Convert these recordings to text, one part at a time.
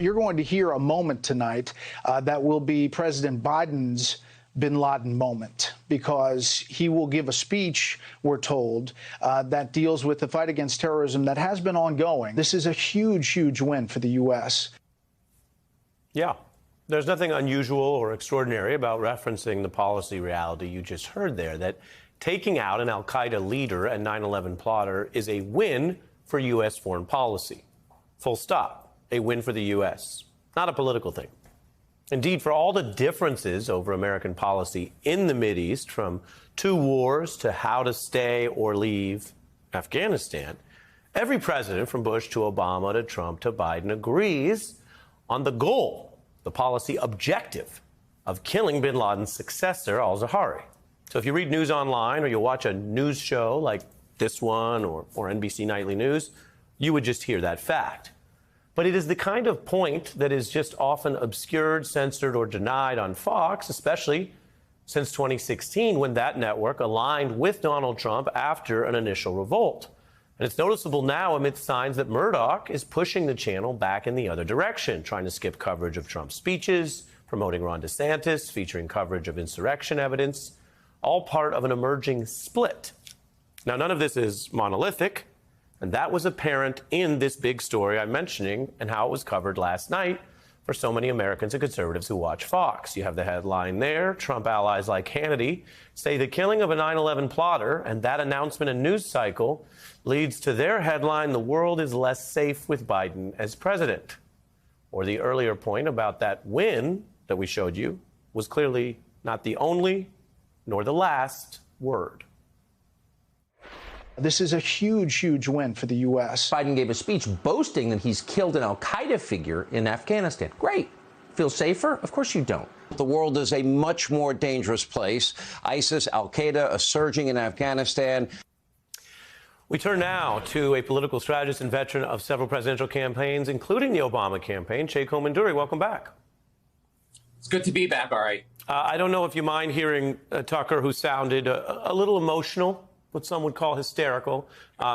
You're going to hear a moment tonight that will be President Biden's bin Laden moment, because he will give a speech, we're told, that deals with the fight against terrorism that has been ongoing. This is a huge, huge win for the U.S. Yeah. There's nothing unusual or extraordinary about referencing the policy reality you just heard there, that taking out an al-Qaeda leader and 9/11 plotter is a win for U.S. foreign policy. Full stop. A win for the U.S., not a political thing. Indeed, for all the differences over American policy in the Mideast, from 2 wars to how to stay or leave Afghanistan, every president from Bush to Obama to Trump to Biden agrees on the goal, the policy objective of killing bin Laden's successor, al-Zawahiri. So if you read news online or you watch a news show like this one or NBC Nightly News, you would just hear that fact. But it is the kind of point that is just often obscured, censored, or denied on Fox, especially since 2016, when that network aligned with Donald Trump after an initial revolt. And it's noticeable now amidst signs that Murdoch is pushing the channel back in the other direction, trying to skip coverage of Trump's speeches, promoting Ron DeSantis, featuring coverage of insurrection evidence, all part of an emerging split. Now, none of this is monolithic, and that was apparent in this big story I'm mentioning and how it was covered last night for so many Americans and conservatives who watch Fox. You have the headline there. Trump allies like Hannity say the killing of a 9/11 plotter and that announcement and news cycle leads to their headline, "The world is less safe with Biden as president." Or the earlier point about that win that we showed you was clearly not the only nor the last word. This is a huge, huge win for the U.S. Biden gave a speech boasting that he's killed an al-Qaeda figure in Afghanistan. Great. Feel safer? Of course you don't. The world is a much more dangerous place. ISIS, al-Qaeda, are surging in Afghanistan. We turn now to a political strategist and veteran of several presidential campaigns, including the Obama campaign, Sheikh Komanduri. Welcome back. It's good to be back, Ari. I don't know if you mind hearing Tucker, who sounded a little emotional, what some would call hysterical,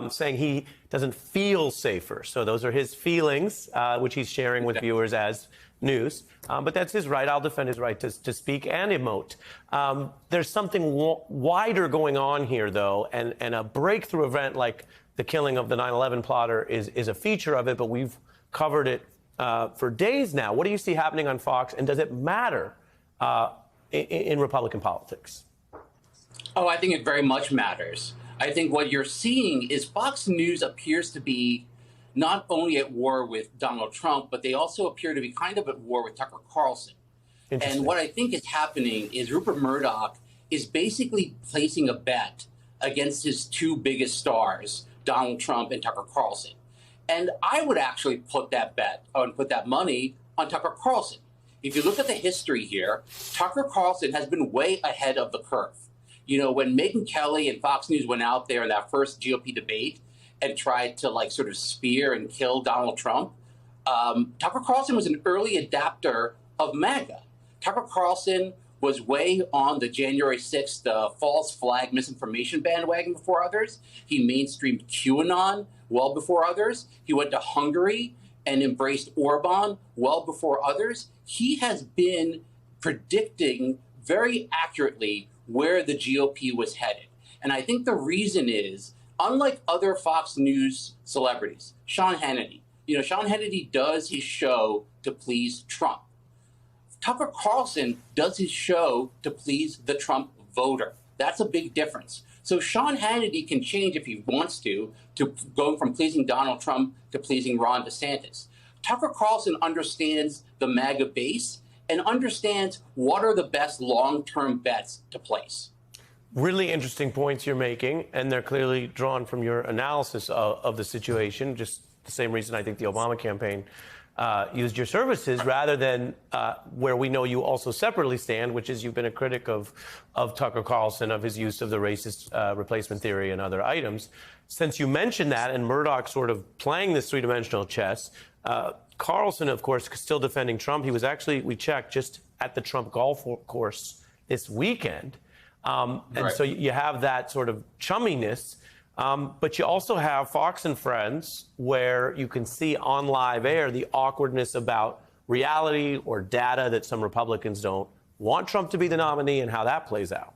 saying he doesn't feel safer. So those are his feelings, which he's sharing with viewers as news. But that's his right. I'll defend his right to speak and emote. There's something wider going on here, though, and a breakthrough event like the killing of the 9/11 plotter is a feature of it, but we've covered it for days now. What do you see happening on Fox, and does it matter in Republican politics? Oh, I think it very much matters. I think what you're seeing is Fox News appears to be not only at war with Donald Trump, but they also appear to be kind of at war with Tucker Carlson. And what I think is happening is Rupert Murdoch is basically placing a bet against his 2 biggest stars, Donald Trump and Tucker Carlson. And I would actually put that bet and put that money on Tucker Carlson. If you look at the history here, Tucker Carlson has been way ahead of the curve. You know, when Megyn Kelly and Fox News went out there in that first GOP debate and tried to sort of spear and kill Donald Trump, Tucker Carlson was an early adapter of MAGA. Tucker Carlson was way on the January 6th false flag misinformation bandwagon before others. He mainstreamed QAnon well before others. He went to Hungary and embraced Orban well before others. He has been predicting very accurately where the GOP was headed. And I think the reason is, unlike other Fox News celebrities, Sean Hannity, Sean Hannity does his show to please Trump. Tucker Carlson does his show to please the Trump voter. That's a big difference. So Sean Hannity can change if he wants to go from pleasing Donald Trump to pleasing Ron DeSantis. Tucker Carlson understands the MAGA base and understands what are the best long-term bets to place. Really interesting points you're making, and they're clearly drawn from your analysis of the situation, just the same reason I think the Obama campaign used your services, rather than where we know you also separately stand, which is you've been a critic of Tucker Carlson, of his use of the racist replacement theory and other items. Since you mentioned that, and Murdoch sort of playing this three-dimensional chess, Carlson, of course, still defending Trump. He was actually, we checked, just at the Trump golf course this weekend. And so you have that sort of chumminess. But you also have Fox and Friends, where you can see on live air the awkwardness about reality or data that some Republicans don't want Trump to be the nominee and how that plays out.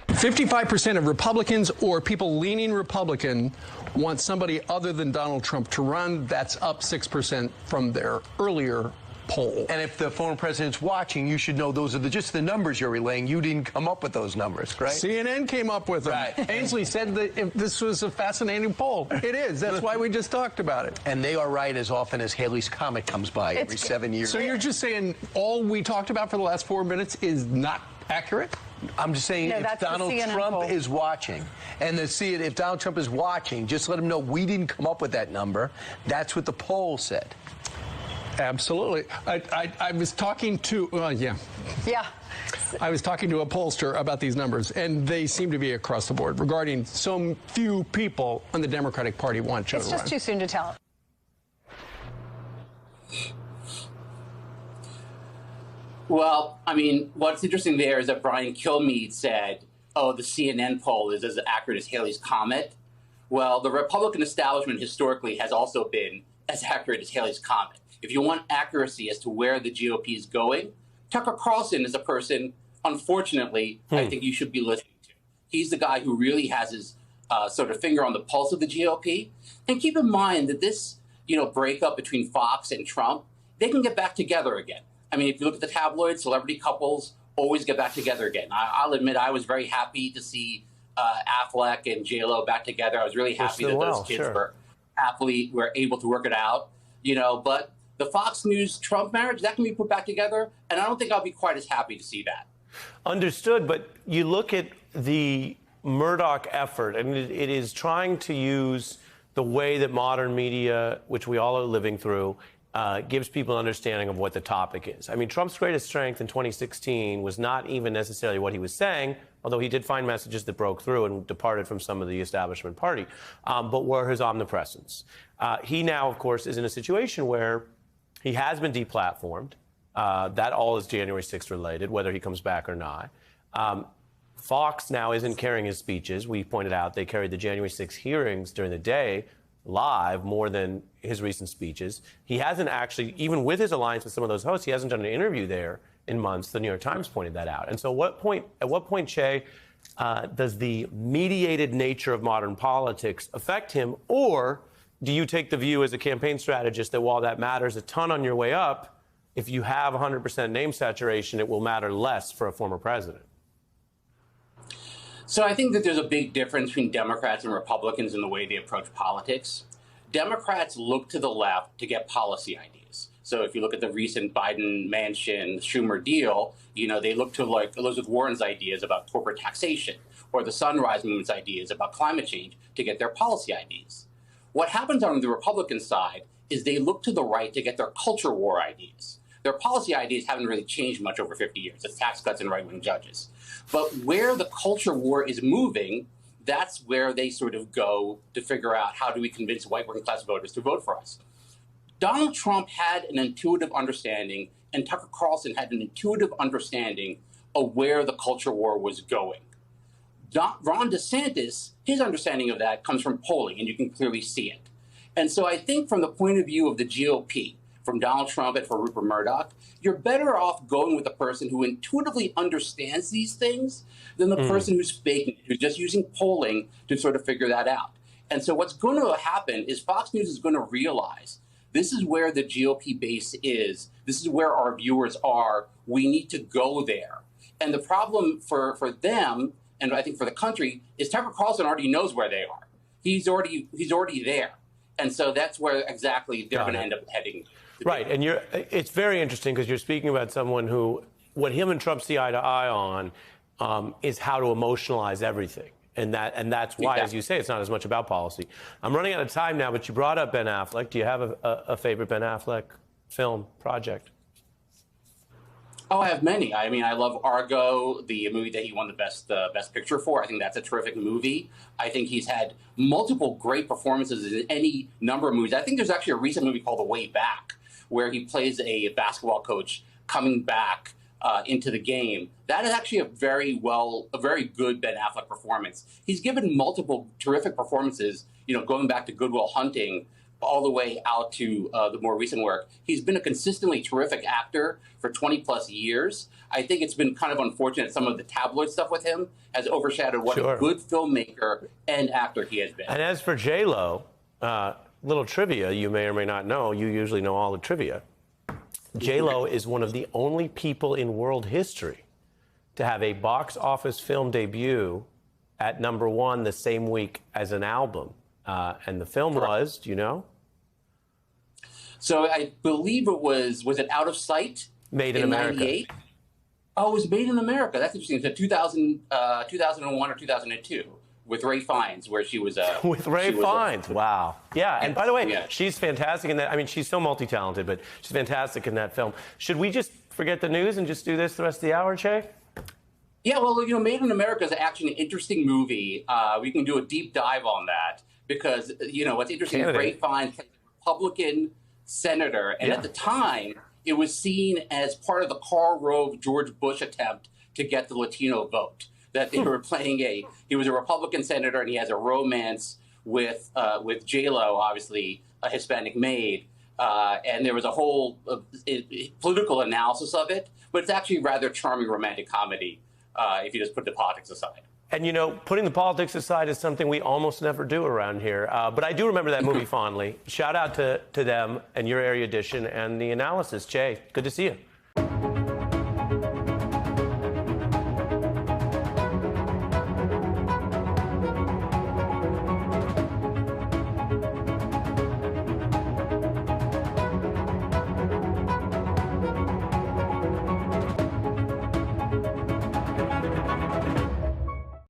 55% of Republicans or people leaning Republican want somebody other than Donald Trump to run. That's up 6% from their earlier poll. And if the former president's watching, you should know those are just the numbers you're relaying. You didn't come up with those numbers, right? CNN came up with them. Right. Ainsley said that if this was a fascinating poll. It is. That's why we just talked about it. And they are right as often as Haley's Comet comes by every 7 years. So you're just saying all we talked about for the last 4 minutes is not accurate? I'm just saying, No, if that's the Donald CNN Trump poll. is watching, and if Donald Trump is watching, just let him know we didn't come up with that number. That's what the poll said. Absolutely. I was talking to, Yeah. I was talking to a pollster about these numbers, and they seem to be across the board regarding so few people on the Democratic Party want Joe to It's run. just too soon to tell. Well, I mean, what's interesting there is that Brian Kilmeade said, oh, the CNN poll is as accurate as Haley's Comet. Well, the Republican establishment historically has also been as accurate as Haley's Comet. If you want accuracy as to where the GOP is going, Tucker Carlson is a person, unfortunately, I think you should be listening to. He's the guy who really has his sort of finger on the pulse of the GOP. And keep in mind that this, breakup between Fox and Trump, they can get back together again. I mean, if you look at the tabloids, celebrity couples always get back together again. I'll admit I was very happy to see Affleck and J-Lo back together. I was really happy that those kids were able to work it out, but the Fox News Trump marriage, that can be put back together, and I don't think I'll be quite as happy to see that. Understood, but you look at the Murdoch effort, and it is trying to use the way that modern media, which we all are living through, gives people an understanding of what the topic is. I mean, Trump's greatest strength in 2016 was not even necessarily what he was saying, although he did find messages that broke through and departed from some of the establishment party, but were his omnipresence. He now, of course, is in a situation where he has been deplatformed. That all is January 6th related, whether he comes back or not. Fox now isn't carrying his speeches. We pointed out they carried the January 6th hearings during the day live more than his recent speeches. He hasn't actually, even with his alliance with some of those hosts, he hasn't done an interview there in months. The New York Times pointed that out. And so at what point, Che, does the mediated nature of modern politics affect him? Or do you take the view as a campaign strategist that while that matters a ton on your way up, if you have 100% name saturation, it will matter less for a former president? So I think that there's a big difference between Democrats and Republicans in the way they approach politics. Democrats look to the left to get policy ideas. So if you look at the recent Biden Manchin Schumer deal, they look to like Elizabeth Warren's ideas about corporate taxation or the Sunrise Movement's ideas about climate change to get their policy ideas. What happens on the Republican side is they look to the right to get their culture war ideas. Their policy ideas haven't really changed much over 50 years. It's tax cuts and right-wing judges. But where the culture war is moving, that's where they sort of go to figure out how do we convince white working class voters to vote for us. Donald Trump had an intuitive understanding, and Tucker Carlson had an intuitive understanding of where the culture war was going. Ron DeSantis, his understanding of that comes from polling, and you can clearly see it. And so I think from the point of view of the GOP, from Donald Trump and for Rupert Murdoch, you're better off going with the person who intuitively understands these things than the person who's faking it, who's just using polling to sort of figure that out. And so what's going to happen is Fox News is going to realize this is where the GOP base is. This is where our viewers are. We need to go there. And the problem for them, and I think for the country, is Tucker Carlson already knows where they are. He's already there. And so that's where exactly they're going to end up heading. Right, and it's very interesting because you're speaking about someone who, what him and Trump see eye to eye on is how to emotionalize everything. And that's why, as you say, it's not as much about policy. I'm running out of time now, but you brought up Ben Affleck. Do you have a favorite Ben Affleck film project? Oh, I have many. I mean, I love Argo, the movie that he won the best picture for. I think that's a terrific movie. I think he's had multiple great performances in any number of movies. I think there's actually a recent movie called The Way Back, where he plays a basketball coach coming back into the game. That is actually a very good Ben Affleck performance. He's given multiple terrific performances, going back to Good Will Hunting all the way out to the more recent work. He's been a consistently terrific actor for 20 plus years. I think it's been kind of unfortunate some of the tabloid stuff with him has overshadowed what a good filmmaker and actor he has been. And as for J-Lo, little trivia you may or may not know, you usually know all the trivia. J-Lo is one of the only people in world history to have a box office film debut at '1 the same week as an album. And the film was, do you know? So I believe it was it Out of Sight? Made in America. 98? Oh, it was Made in America. That's interesting. It's 2001 or 2002 with Ray Fiennes, where she was with Ray Fiennes. Wow. Yeah. And by the way, she's fantastic in that. I mean, she's so multi-talented, but she's fantastic in that film. Should we just forget the news and just do this the rest of the hour, Che? Yeah. Well, Made in America is actually an interesting movie. We can do a deep dive on that because what's interesting is Ray Fiennes is a Republican senator, and at the time, it was seen as part of the Karl Rove George Bush attempt to get the Latino vote. That they were playing he was a Republican senator and he has a romance with J-Lo, obviously a Hispanic maid, and there was a whole political analysis of it, but it's actually a rather charming romantic comedy if you just put the politics aside. And, putting the politics aside is something we almost never do around here. But I do remember that movie fondly. Shout out to them and your area edition and the analysis. Jay, good to see you.